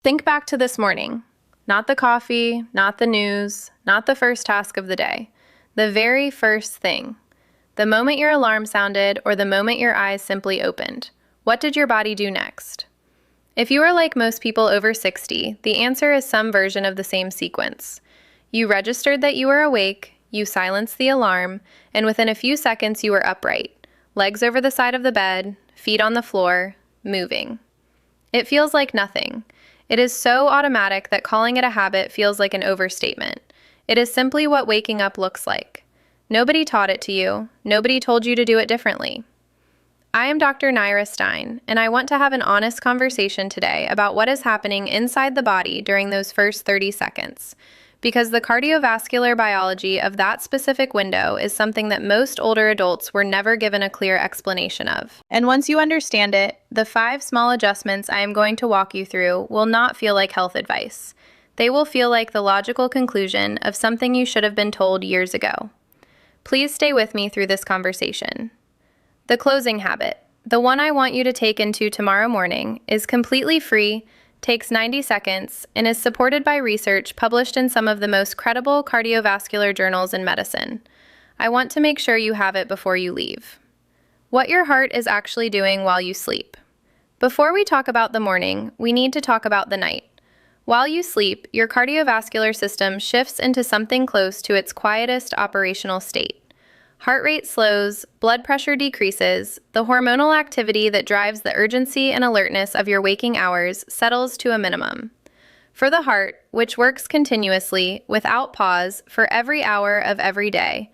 Think back to this morning. Not the coffee, not the news, not the first task of the day. The very first thing. The moment your alarm sounded or the moment your eyes simply opened. What did your body do next? If you are like most people over 60, the answer is some version of the same sequence. You registered that you were awake, you silenced the alarm, and within a few seconds you were upright, legs over the side of the bed, feet on the floor, moving. It feels like nothing. It is so automatic that calling it a habit feels like an overstatement. It is simply what waking up looks like. Nobody taught it to you. Nobody told you to do it differently. I am Dr. Naira Stein, and I want to have an honest conversation today about what is happening inside the body during those first 30 seconds. Because the cardiovascular biology of that specific window is something that most older adults were never given a clear explanation of. And once you understand it, the 5 small adjustments I am going to walk you through will not feel like health advice. They will feel like the logical conclusion of something you should have been told years ago. Please stay with me through this conversation. The closing habit, the one I want you to take into tomorrow morning, is completely free, takes 90 seconds, and is supported by research published in some of the most credible cardiovascular journals in medicine. I want to make sure you have it before you leave. What your heart is actually doing while you sleep. Before we talk about the morning, we need to talk about the night. While you sleep, your cardiovascular system shifts into something close to its quietest operational state. Heart rate slows, blood pressure decreases, the hormonal activity that drives the urgency and alertness of your waking hours settles to a minimum. For the heart, which works continuously, without pause, for every hour of every day,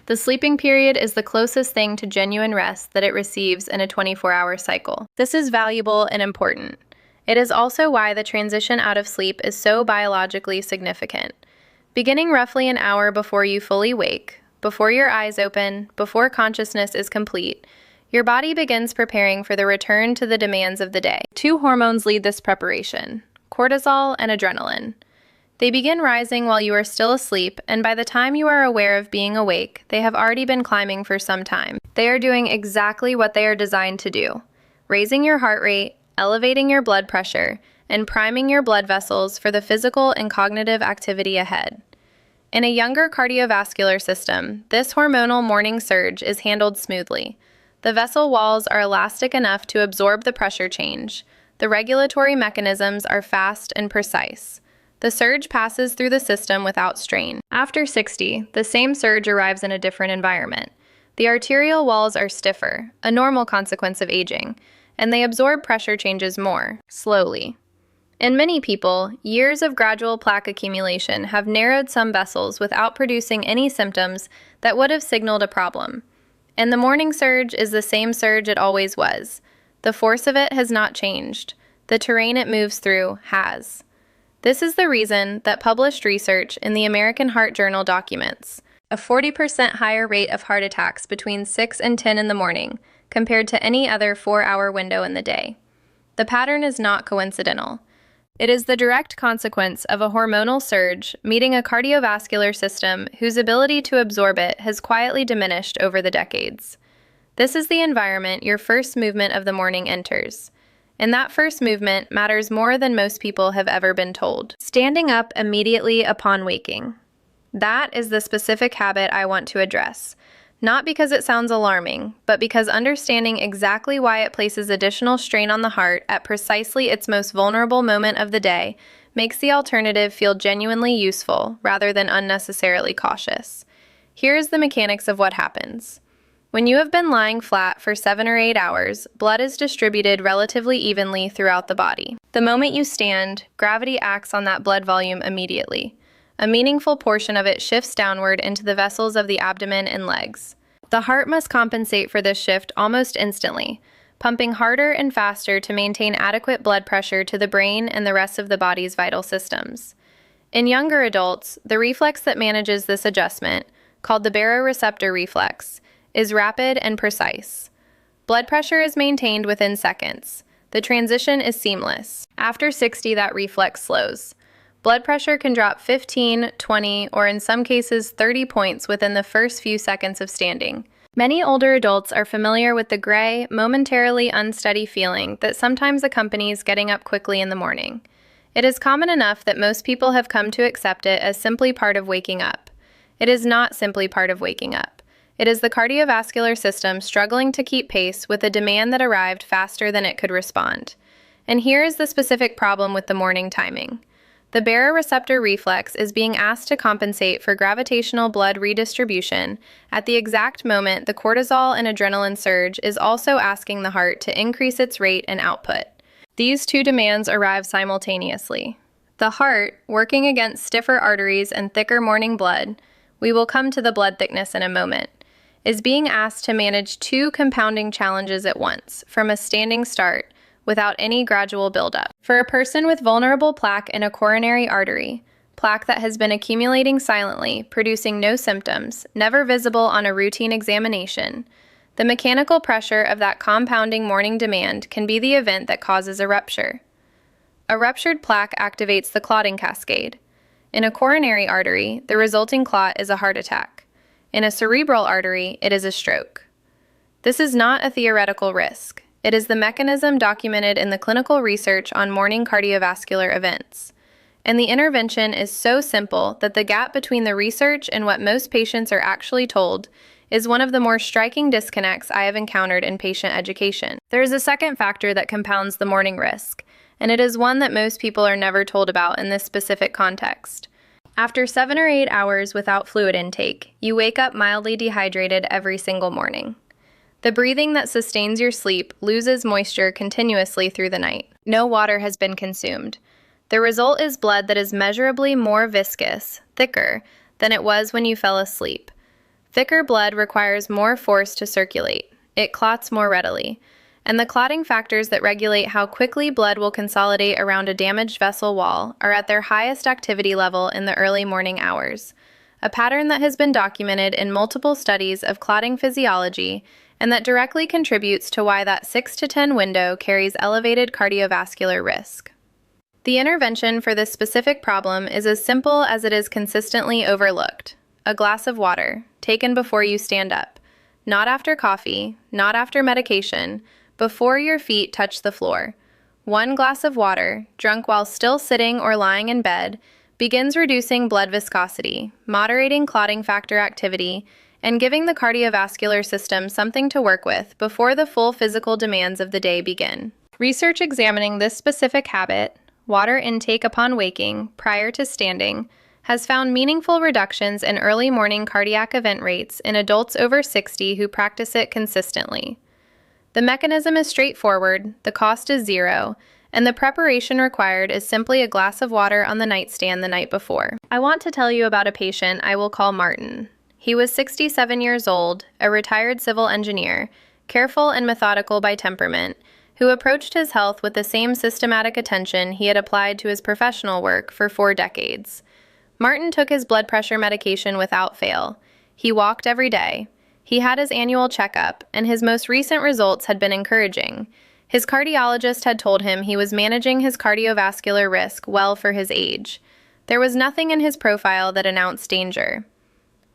the sleeping period is the closest thing to genuine rest that it receives in a 24-hour cycle. This is valuable and important. It is also why the transition out of sleep is so biologically significant. Beginning roughly an hour before you fully wake, before your eyes open, before consciousness is complete, your body begins preparing for the return to the demands of the day. 2 hormones lead this preparation: cortisol and adrenaline. They begin rising while you are still asleep, and by the time you are aware of being awake, they have already been climbing for some time. They are doing exactly what they are designed to do: raising your heart rate, elevating your blood pressure, and priming your blood vessels for the physical and cognitive activity ahead. In a younger cardiovascular system, this hormonal morning surge is handled smoothly. The vessel walls are elastic enough to absorb the pressure change. The regulatory mechanisms are fast and precise. The surge passes through the system without strain. After 60, the same surge arrives in a different environment. The arterial walls are stiffer, a normal consequence of aging, and they absorb pressure changes more slowly. In many people, years of gradual plaque accumulation have narrowed some vessels without producing any symptoms that would have signaled a problem. And the morning surge is the same surge it always was. The force of it has not changed. The terrain it moves through has. This is the reason that published research in the American Heart Journal documents a 40% higher rate of heart attacks between 6 and 10 in the morning compared to any other 4-hour window in the day. The pattern is not coincidental. It is the direct consequence of a hormonal surge meeting a cardiovascular system whose ability to absorb it has quietly diminished over the decades. This is the environment your first movement of the morning enters. And that first movement matters more than most people have ever been told. Standing up immediately upon waking. That is the specific habit I want to address. Not because it sounds alarming, but because understanding exactly why it places additional strain on the heart at precisely its most vulnerable moment of the day makes the alternative feel genuinely useful rather than unnecessarily cautious. Here is the mechanics of what happens. When you have been lying flat for 7 or 8 hours, blood is distributed relatively evenly throughout the body. The moment you stand, gravity acts on that blood volume immediately. A meaningful portion of it shifts downward into the vessels of the abdomen and legs. The heart must compensate for this shift almost instantly, pumping harder and faster to maintain adequate blood pressure to the brain and the rest of the body's vital systems. In younger adults, the reflex that manages this adjustment, called the baroreceptor reflex, is rapid and precise. Blood pressure is maintained within seconds. The transition is seamless. After 60, that reflex slows. Blood pressure can drop 15, 20, or in some cases 30 points within the first few seconds of standing. Many older adults are familiar with the gray, momentarily unsteady feeling that sometimes accompanies getting up quickly in the morning. It is common enough that most people have come to accept it as simply part of waking up. It is not simply part of waking up. It is the cardiovascular system struggling to keep pace with a demand that arrived faster than it could respond. And here is the specific problem with the morning timing. The baroreceptor reflex is being asked to compensate for gravitational blood redistribution at the exact moment the cortisol and adrenaline surge is also asking the heart to increase its rate and output. These two demands arrive simultaneously. The heart, working against stiffer arteries and thicker morning blood, we will come to the blood thickness in a moment, is being asked to manage two compounding challenges at once from a standing start without any gradual buildup. For a person with vulnerable plaque in a coronary artery, plaque that has been accumulating silently, producing no symptoms, never visible on a routine examination, the mechanical pressure of that compounding morning demand can be the event that causes a rupture. A ruptured plaque activates the clotting cascade. In a coronary artery, the resulting clot is a heart attack. In a cerebral artery, it is a stroke. This is not a theoretical risk. It is the mechanism documented in the clinical research on morning cardiovascular events. And the intervention is so simple that the gap between the research and what most patients are actually told is one of the more striking disconnects I have encountered in patient education. There is a second factor that compounds the morning risk, and it is one that most people are never told about in this specific context. After 7 or 8 hours without fluid intake, you wake up mildly dehydrated every single morning. The breathing that sustains your sleep loses moisture continuously through the night. No water has been consumed. The result is blood that is measurably more viscous, thicker, than it was when you fell asleep. Thicker blood requires more force to circulate. It clots more readily. And the clotting factors that regulate how quickly blood will consolidate around a damaged vessel wall are at their highest activity level in the early morning hours, a pattern that has been documented in multiple studies of clotting physiology and that directly contributes to why that 6 to 10 window carries elevated cardiovascular risk. The intervention for this specific problem is as simple as it is consistently overlooked. A glass of water, taken before you stand up, not after coffee, not after medication, before your feet touch the floor. 1 glass of water, drunk while still sitting or lying in bed, begins reducing blood viscosity, moderating clotting factor activity, and giving the cardiovascular system something to work with before the full physical demands of the day begin. Research examining this specific habit, water intake upon waking, prior to standing, has found meaningful reductions in early morning cardiac event rates in adults over 60 who practice it consistently. The mechanism is straightforward, the cost is zero, and the preparation required is simply a glass of water on the nightstand the night before. I want to tell you about a patient I will call Martin. He was 67 years old, a retired civil engineer, careful and methodical by temperament, who approached his health with the same systematic attention he had applied to his professional work for 4 decades. Martin took his blood pressure medication without fail. He walked every day. He had his annual checkup, and his most recent results had been encouraging. His cardiologist had told him he was managing his cardiovascular risk well for his age. There was nothing in his profile that announced danger.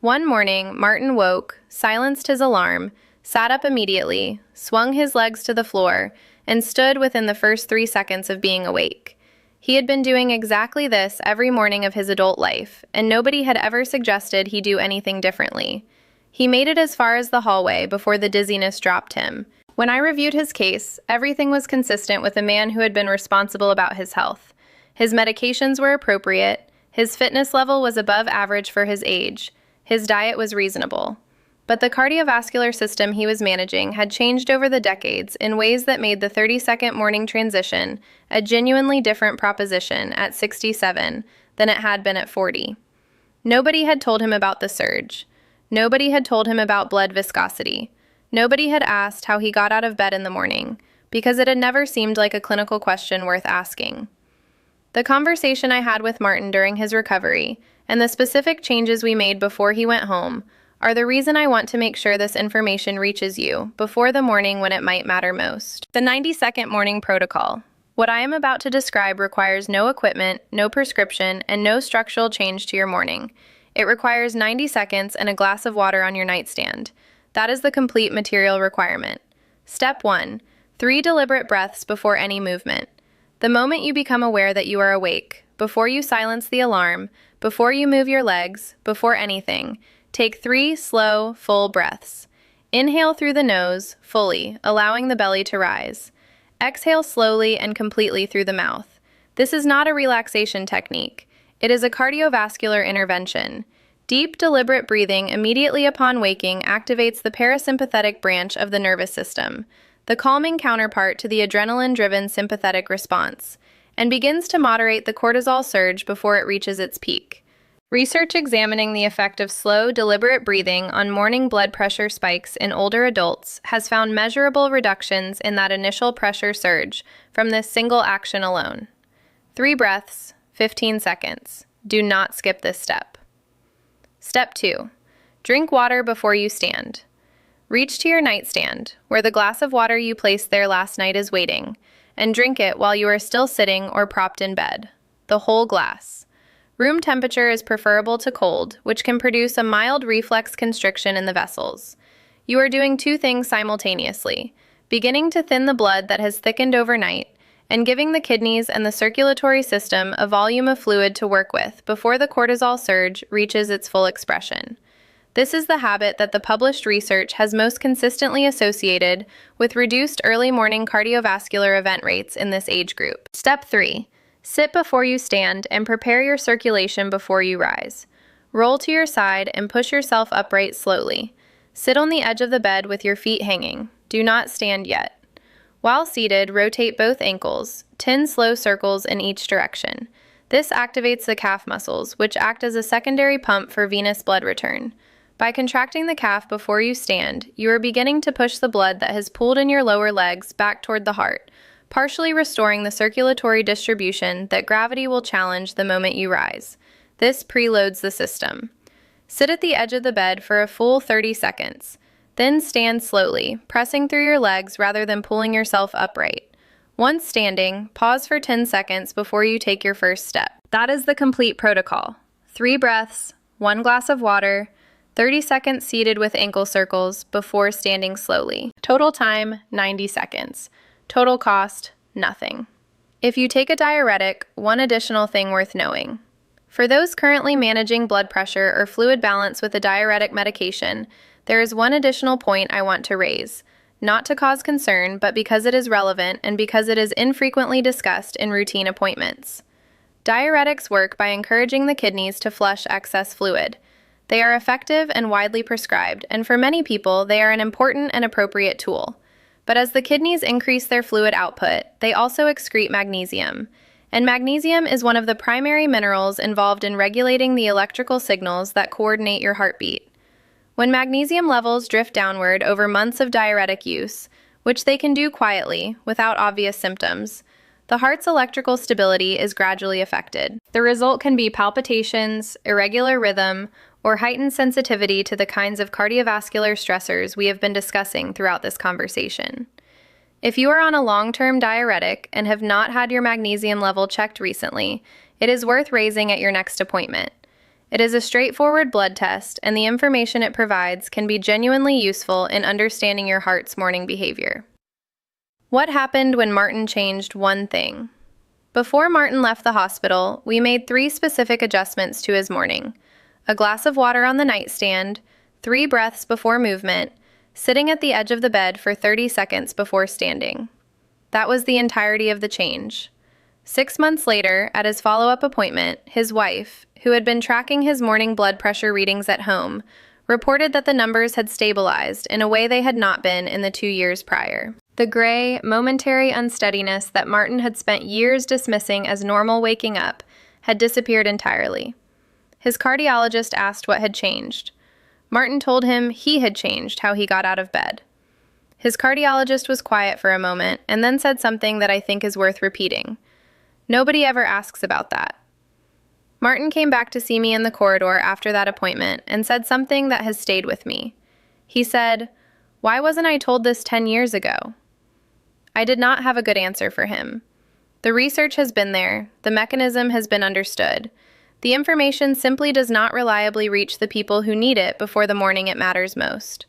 One morning, Martin woke, silenced his alarm, sat up immediately, swung his legs to the floor, and stood within the first 3 seconds of being awake. He had been doing exactly this every morning of his adult life, and nobody had ever suggested he do anything differently. He made it as far as the hallway before the dizziness dropped him. When I reviewed his case, everything was consistent with a man who had been responsible about his health. His medications were appropriate, his fitness level was above average for his age, his diet was reasonable. But the cardiovascular system he was managing had changed over the decades in ways that made the 30-second morning transition a genuinely different proposition at 67 than it had been at 40. Nobody had told him about the surge. Nobody had told him about blood viscosity. Nobody had asked how he got out of bed in the morning, because it had never seemed like a clinical question worth asking. The conversation I had with Martin during his recovery, and the specific changes we made before he went home, are the reason I want to make sure this information reaches you before the morning when it might matter most. The 90-second morning protocol. What I am about to describe requires no equipment, no prescription, and no structural change to your morning. It requires 90 seconds and a glass of water on your nightstand. That is the complete material requirement. Step 1. 3 deliberate breaths before any movement. The moment you become aware that you are awake, before you silence the alarm, before you move your legs, before anything, take 3 slow, full breaths. Inhale through the nose, fully, allowing the belly to rise. Exhale slowly and completely through the mouth. This is not a relaxation technique. It is a cardiovascular intervention. Deep, deliberate breathing immediately upon waking activates the parasympathetic branch of the nervous system, the calming counterpart to the adrenaline-driven sympathetic response, and begins to moderate the cortisol surge before it reaches its peak. Research examining the effect of slow, deliberate breathing on morning blood pressure spikes in older adults has found measurable reductions in that initial pressure surge from this single action alone. 3 breaths, 15 seconds. Do not skip this step. Step 2. Drink water before you stand. Reach to your nightstand, where the glass of water you placed there last night is waiting, and drink it while you are still sitting or propped in bed. The whole glass. Room temperature is preferable to cold, which can produce a mild reflex constriction in the vessels. You are doing 2 things simultaneously, beginning to thin the blood that has thickened overnight, and giving the kidneys and the circulatory system a volume of fluid to work with before the cortisol surge reaches its full expression. This is the habit that the published research has most consistently associated with reduced early morning cardiovascular event rates in this age group. Step 3. Sit before you stand and prepare your circulation before you rise. Roll to your side and push yourself upright slowly. Sit on the edge of the bed with your feet hanging. Do not stand yet. While seated, rotate both ankles, 10 slow circles in each direction. This activates the calf muscles, which act as a secondary pump for venous blood return. By contracting the calf before you stand, you are beginning to push the blood that has pooled in your lower legs back toward the heart, partially restoring the circulatory distribution that gravity will challenge the moment you rise. This preloads the system. Sit at the edge of the bed for a full 30 seconds. Then stand slowly, pressing through your legs rather than pulling yourself upright. Once standing, pause for 10 seconds before you take your first step. That is the complete protocol. 3 breaths, 1 glass of water, 30 seconds seated with ankle circles before standing slowly. Total time, 90 seconds. Total cost, nothing. If you take a diuretic, one additional thing worth knowing. For those currently managing blood pressure or fluid balance with a diuretic medication, there is one additional point I want to raise, not to cause concern, but because it is relevant and because it is infrequently discussed in routine appointments. Diuretics work by encouraging the kidneys to flush excess fluid. They are effective and widely prescribed, and for many people, they are an important and appropriate tool. But as the kidneys increase their fluid output, they also excrete magnesium. And magnesium is one of the primary minerals involved in regulating the electrical signals that coordinate your heartbeat. When magnesium levels drift downward over months of diuretic use, which they can do quietly, without obvious symptoms, the heart's electrical stability is gradually affected. The result can be palpitations, irregular rhythm, or heightened sensitivity to the kinds of cardiovascular stressors we have been discussing throughout this conversation. If you are on a long-term diuretic and have not had your magnesium level checked recently, it is worth raising at your next appointment. It is a straightforward blood test, and the information it provides can be genuinely useful in understanding your heart's morning behavior. What happened when Martin changed one thing? Before Martin left the hospital, we made 3 specific adjustments to his morning. A glass of water on the nightstand, 3 breaths before movement, sitting at the edge of the bed for 30 seconds before standing. That was the entirety of the change. 6 months later, at his follow-up appointment, his wife, who had been tracking his morning blood pressure readings at home, reported that the numbers had stabilized in a way they had not been in the 2 years prior. The gray, momentary unsteadiness that Martin had spent years dismissing as normal waking up had disappeared entirely. His cardiologist asked what had changed. Martin told him he had changed how he got out of bed. His cardiologist was quiet for a moment and then said something that I think is worth repeating. Nobody ever asks about that. Martin came back to see me in the corridor after that appointment and said something that has stayed with me. He said, "Why wasn't I told this 10 years ago?" I did not have a good answer for him. The research has been there, the mechanism has been understood. The information simply does not reliably reach the people who need it before the morning it matters most.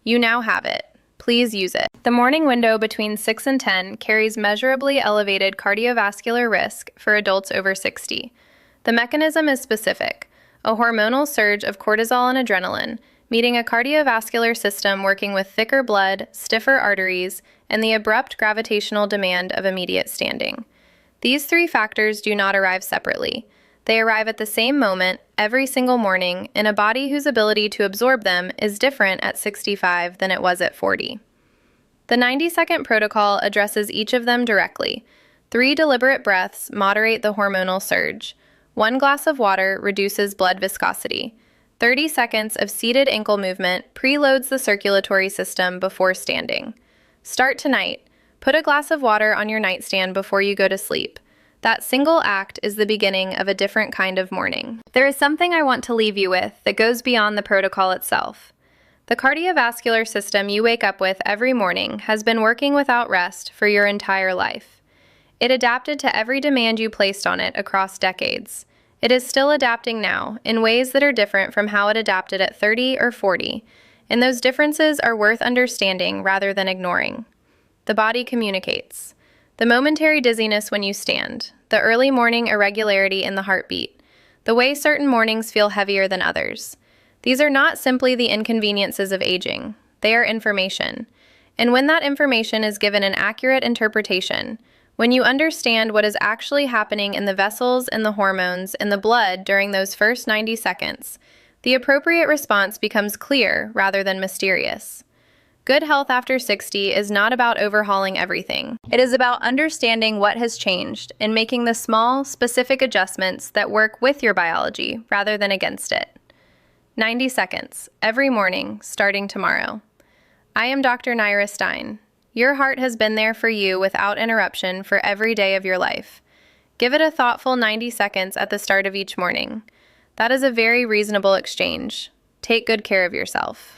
You now have it. Please use it. The morning window between 6 and 10 carries measurably elevated cardiovascular risk for adults over 60. The mechanism is specific, a hormonal surge of cortisol and adrenaline, meeting a cardiovascular system working with thicker blood, stiffer arteries, and the abrupt gravitational demand of immediate standing. These three factors do not arrive separately. They arrive at the same moment, every single morning, in a body whose ability to absorb them is different at 65 than it was at 40. The 90-second protocol addresses each of them directly. 3 deliberate breaths moderate the hormonal surge. 1 glass of water reduces blood viscosity. 30 seconds of seated ankle movement preloads the circulatory system before standing. Start tonight. Put a glass of water on your nightstand before you go to sleep. That single act is the beginning of a different kind of morning. There is something I want to leave you with that goes beyond the protocol itself. The cardiovascular system you wake up with every morning has been working without rest for your entire life. It adapted to every demand you placed on it across decades. It is still adapting now in ways that are different from how it adapted at 30 or 40, and those differences are worth understanding rather than ignoring. The body communicates. The momentary dizziness when you stand, the early morning irregularity in the heartbeat, the way certain mornings feel heavier than others. These are not simply the inconveniences of aging. They are information. And when that information is given an accurate interpretation, when you understand what is actually happening in the vessels and the hormones in the blood during those first 90 seconds, the appropriate response becomes clear rather than mysterious. Good health after 60 is not about overhauling everything. It is about understanding what has changed and making the small, specific adjustments that work with your biology rather than against it. 90 seconds, every morning, starting tomorrow. I am Dr. Naira Stein. Your heart has been there for you without interruption for every day of your life. Give it a thoughtful 90 seconds at the start of each morning. That is a very reasonable exchange. Take good care of yourself.